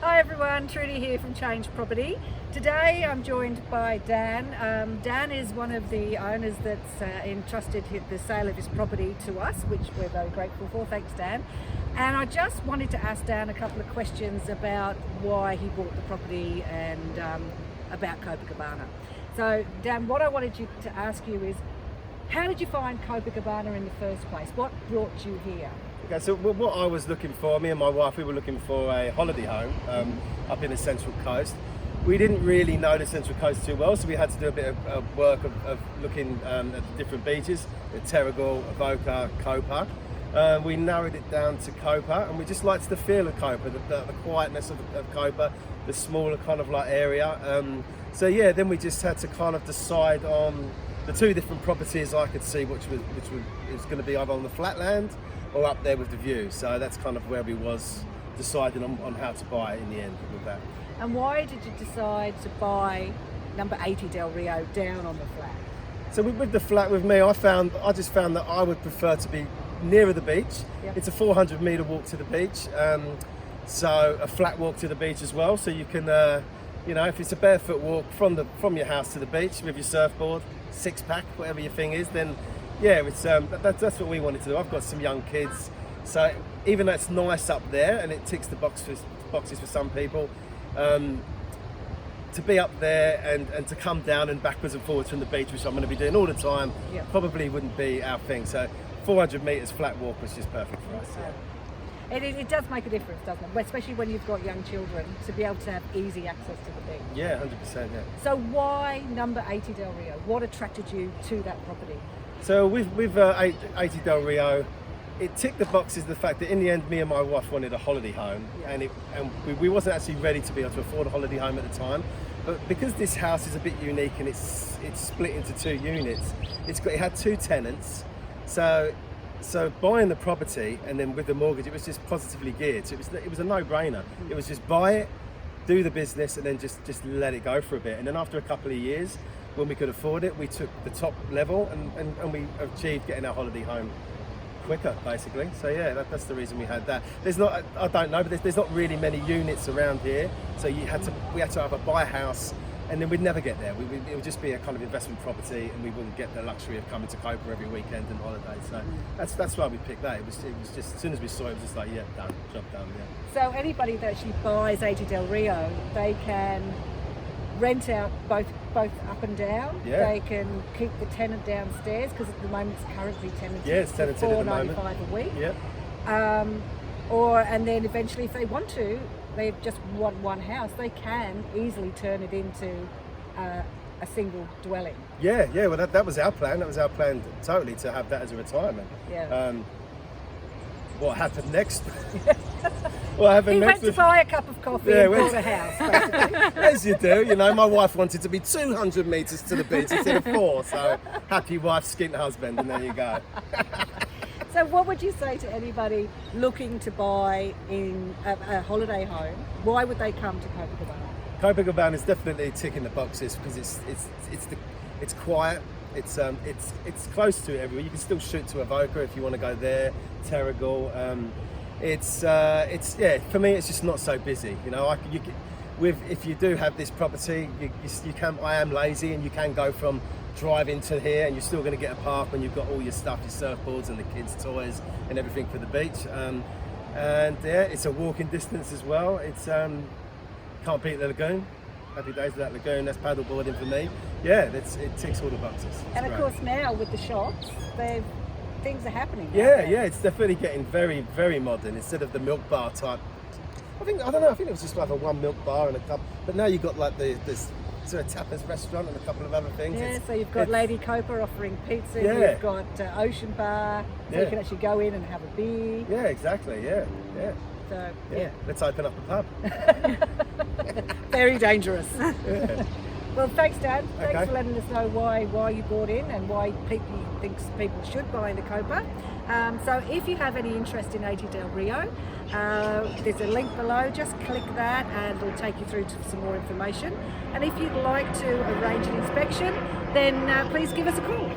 Hi everyone, Trudy here from Change Property. Today I'm joined by Dan. Dan is one of the owners that's entrusted the sale of his property to us, which we're very grateful for. Thanks, Dan. And I just wanted to ask Dan a couple of questions about why he bought the property and about Copacabana. So Dan, what I wanted to ask you is, how did you find Copacabana in the first place? What brought you here? Okay, so what I was looking for, me and my wife, we were looking for a holiday home up in the Central Coast. We didn't really know the Central Coast too well, so we had to do a bit of work of looking at the different beaches, at Terrigal, Avoca, Copa. We narrowed it down to Copa, and we just liked the feel of Copa, the quietness of Copa, the smaller kind of like area. So yeah, then we just had to kind of decide on the two different properties I could see, which was going to be either on the flatland or up there with the view. So that's kind of where we was deciding on how to buy it in the end with that. And why did you decide to buy number 80 Del Rio down on the flat? So with the flat with me, I just found that I would prefer to be nearer the beach. Yep. It's a 400-metre walk to the beach, so a flat walk to the beach as well. So you can, if it's a barefoot walk from your house to the beach with your surfboard, six-pack, whatever your thing is, then yeah, it's that's what we wanted to do. I've got some young kids, so even though it's nice up there and it ticks the boxes for some people, to be up there and to come down and backwards and forwards from the beach, which I'm going to be doing all the time, yeah, probably wouldn't be our thing. So 400 metres flat walk was just perfect for us. Yeah. It does make a difference, doesn't it? Especially when you've got young children, to be able to have easy access to the beach. Yeah, 100%. Yeah. So why number 80 Del Rio? What attracted you to that property? So with 80 Del Rio, it ticked the boxes. The fact that in the end, me and my wife wanted a holiday home, yeah, and we wasn't actually ready to be able to afford a holiday home at the time. But because this house is a bit unique and it's split into two units, it had two tenants. So buying the property and then with the mortgage, it was just positively geared. So it was a no-brainer. It was just buy it, do the business, and then just let it go for a bit. And then after a couple of years, when we could afford it, we took the top level and we achieved getting our holiday home quicker, basically. So yeah, that's the reason we had that. I don't know, but there's not really many units around here. So we had to either buy a house, and then we'd never get there. It would just be a kind of investment property, and we wouldn't get the luxury of coming to Copa every weekend and holiday. So that's why we picked that. It was just, as soon as we saw it, it was just like, yeah, done, job done, yeah. So anybody that actually buys 80 Del Rio, they can rent out both up and down. Yeah. They can keep the tenant downstairs, because at the moment it's currently tenanted. Yeah, it's tenanted at the moment. $4.95 a week. Yep. And then eventually, if they want to, they just want one house, they can easily turn it into a single dwelling. Yeah. Well, that was our plan. That was our plan totally, to have that as a retirement. Yeah. What happened next? What happened He next? went to buy a cup of coffee and bought a house, basically. As you do, my wife wanted to be 200 metres to the beach instead of 4, so happy wife, skint husband, and there you go. So what would you say to anybody looking to buy in a holiday home? Why would they come to Copacabana? Copacabana is definitely ticking the boxes because it's quiet. It's close to everywhere. You can still shoot to Avoca if you want to go there. Terrigal. For me, it's just not so busy. If you do have this property, you can. I am lazy, and you can go from driving to here, and you're still going to get a park when you've got all your stuff, your surfboards and the kids' toys and everything for the beach. And yeah, it's a walking distance as well. It's can't beat the lagoon. Happy days with that lagoon. That's paddleboarding for me. Yeah, it ticks all the boxes. And of course now with the shops, things are happening. Yeah, it's definitely getting very, very modern. Instead of the milk bar type, I think it was just like a one milk bar and a cup. But now you've got like this sort of tapas restaurant and a couple of other things. Yeah, so you've got Lady Copa offering pizza. Yeah. You've got Ocean Bar, so you can actually go in and have a beer. Yeah, exactly. Yeah. So Let's open up a pub. Very dangerous. Yeah. Well, thanks, Dad. Thanks Okay. for letting us know why you bought in and why people should buy into Copa. So if you have any interest in 80 Del Rio, there's a link below. Just click that and it'll take you through to some more information. And if you'd like to arrange an inspection, then please give us a call.